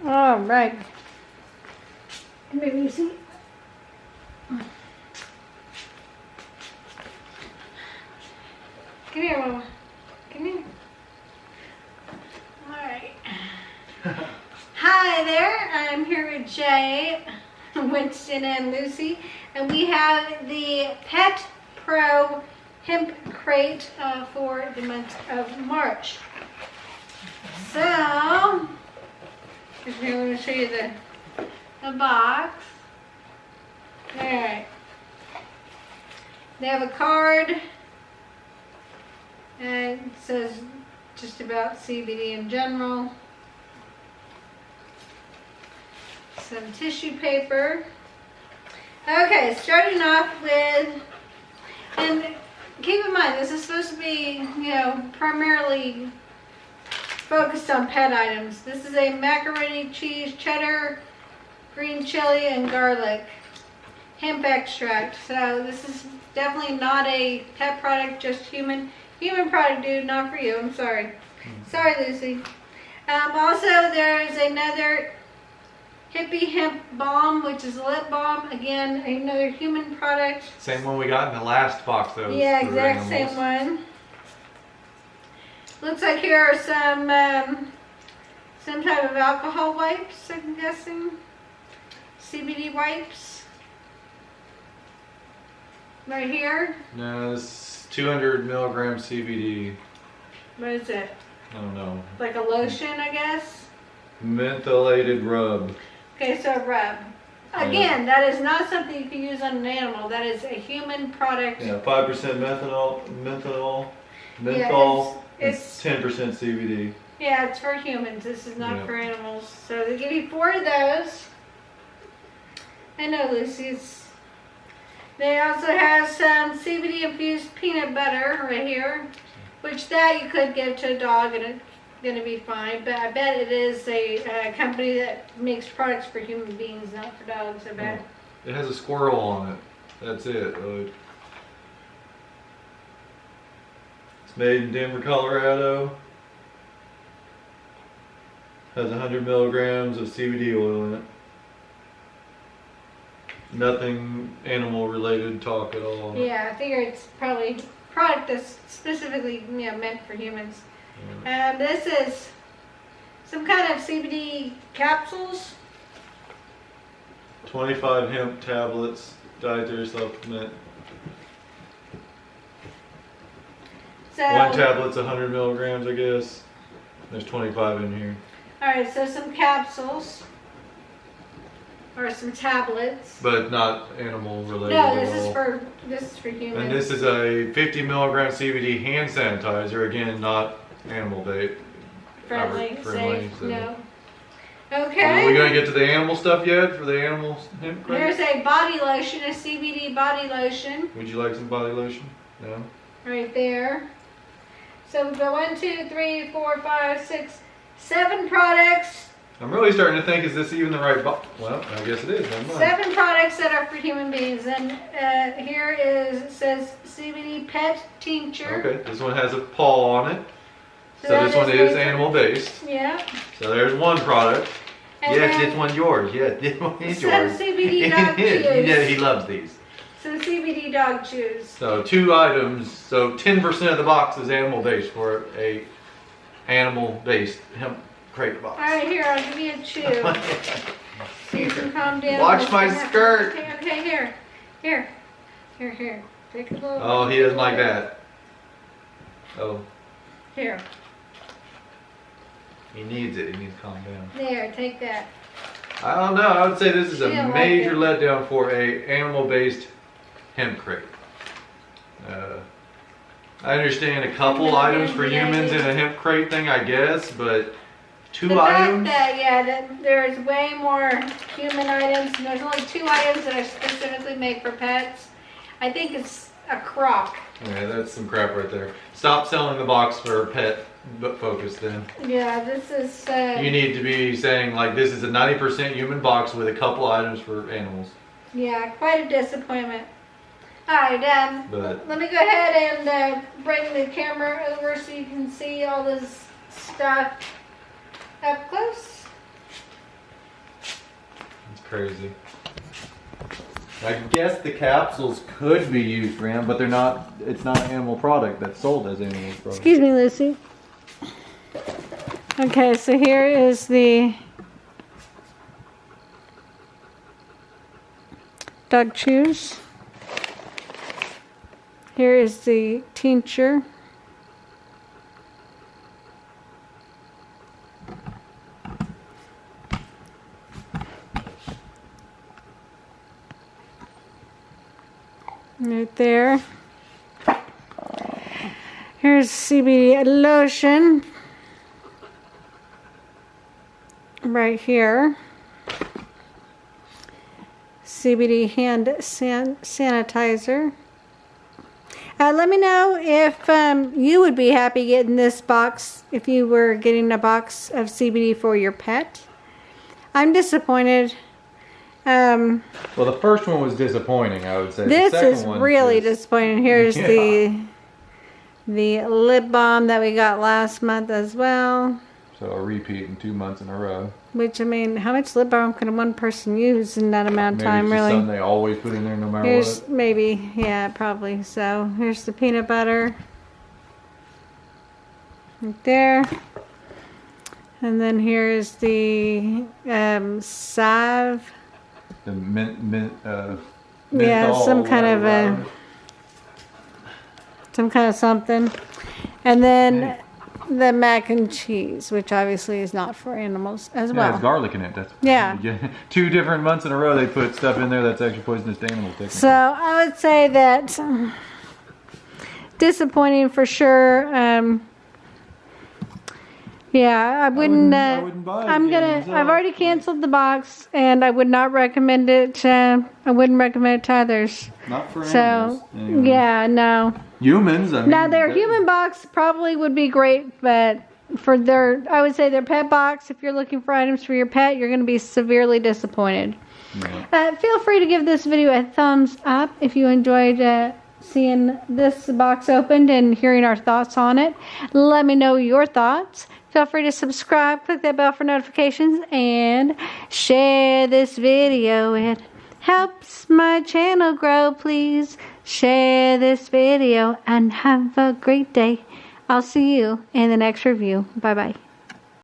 All right. Come here, Lucy. Come here, Mama. Come here. All right. Hi there. I'm here with Jay, Winston, and Lucy, and we have the Pet Pro Hemp Crate for the month of March. So, I'm going to show you the box. Alright. They have a card, and it says just about CBD in general. Some tissue paper. Okay, starting off with, and keep in mind, this is supposed to be, primarily focused on pet items. This is a macaroni cheese, cheddar, green chili, and garlic hemp extract. So this is definitely not a pet product, just human product, dude. Not for you. I'm sorry. Sorry, Lucy. Also, there's another hippie hemp balm, which is a lip balm. Again, another human product. Same one we got in the last box, though. Yeah, exact same one. Looks like here are some type of alcohol wipes, I'm guessing. CBD wipes. Right here. No, it's 200 milligram CBD. What is it? I don't know. Like a lotion, I guess? Mentholated rub. Okay, so rub. Again, that is not something you can use on an animal. That is a human product. Yeah, 5% menthol, Yeah, it's 10% CBD. Yeah, it's for humans. This is not for animals. So they give you 4 of those. I know, Lucy's. They also have some CBD infused peanut butter right here, which that you could give to a dog and it's going to be fine. But I bet it is a company that makes products for human beings, not for dogs, I bet. It has a squirrel on it. That's it. It's made in Denver, Colorado. Has 100 milligrams of CBD oil in it. Nothing animal related talk at all. Yeah, I figure it's probably a product that's specifically meant for humans. And this is some kind of CBD capsules. 25 hemp tablets, dietary supplement. So, one tablet's 100 milligrams, I guess. There's 25 in here. Alright, so some capsules. Or some tablets. But not animal related No, at this all. is for humans. And this is a 50 milligram CBD hand sanitizer. Again, not animal friendly, safe. So. No. Okay. Are we going to get to the animal stuff yet for the animal hemp crate? There's a body lotion, a CBD body lotion. Would you like some body lotion? No? Right there. So we've got 1, 2, 3, 4, 5, 6, 7 products. I'm really starting to think, is this even the right box? Well, I guess it is. Never mind. 7 products that are for human beings. And here it says CBD pet tincture. Okay, this one has a paw on it. So that this one is animal based. Yeah. So there's one product. And yes, this one's yours. Yes, this one is yours. Some CBD dog chews. Yeah, he loves these. Some CBD dog chews. So 2 items. So 10% of the box is animal based for a animal based hemp crate box. All right, here, I'll give you a chew. So you can calm down. Watch my skirt. Okay, here. Take a little. Oh, he doesn't like that. Oh. Here. He needs it. He needs to calm down. There, take that. I don't know. I would say this is a She don't major like letdown for a animal-based hemp crate. I understand a couple items for humans in a hemp crate thing, I guess, but 2 the items? fact that there's way more human items, and there's only 2 items that are specifically made for pets. I think it's a crock. Yeah, that's some crap right there. Stop selling the box for pet focus then. Yeah, this is... you need to be saying, like, this is a 90% human box with a couple items for animals. Yeah, quite a disappointment. Alright, let me go ahead and bring the camera over so you can see all this stuff up close. crazy. I guess the capsules could be used for animal, but they're not. It's not an animal product that's sold as animal product. Excuse me, Lucy. Okay, so here is the dog chews. Here is the tincture. Right there. Here's CBD lotion. Right here. CBD hand sanitizer. Let me know if you would be happy getting this box if you were getting a box of CBD for your pet. I'm disappointed. Well, the first one was disappointing, I would say. This the second is one really disappointing. Here's the lip balm that we got last month as well. So a repeat in 2 months in a row. Which, I mean, how much lip balm can one person use in that amount of time, Maybe it's just really? something they always put in there no matter Here's what. maybe, yeah, probably. So here's the peanut butter. Right there. And then here's the salve. The menthol. Yeah, some kind of whatever. some kind of something. And then the mac and cheese, which obviously is not for animals as Yeah, well. there's garlic in it. That's Yeah. 2 different months in a row they put stuff in there that's actually poisonous to animals. Technically. So I would say that disappointing for sure. Yeah, I wouldn't I wouldn't buy it I'm again, gonna. so- I've already canceled the box, and I would not recommend it. I wouldn't recommend it to others. Not for So animals. Anyway. yeah, no. Humans. I mean, Now their human box probably would be great, but for I would say their pet box, if you're looking for items for your pet, you're going to be severely disappointed. Yeah. Feel free to give this video a thumbs up if you enjoyed seeing this box opened and hearing our thoughts on it. Let me know your thoughts. Feel free to subscribe, click that bell for notifications, and share this video. It helps my channel grow. Please share this video and have a great day. I'll see you in the next review. Bye-bye.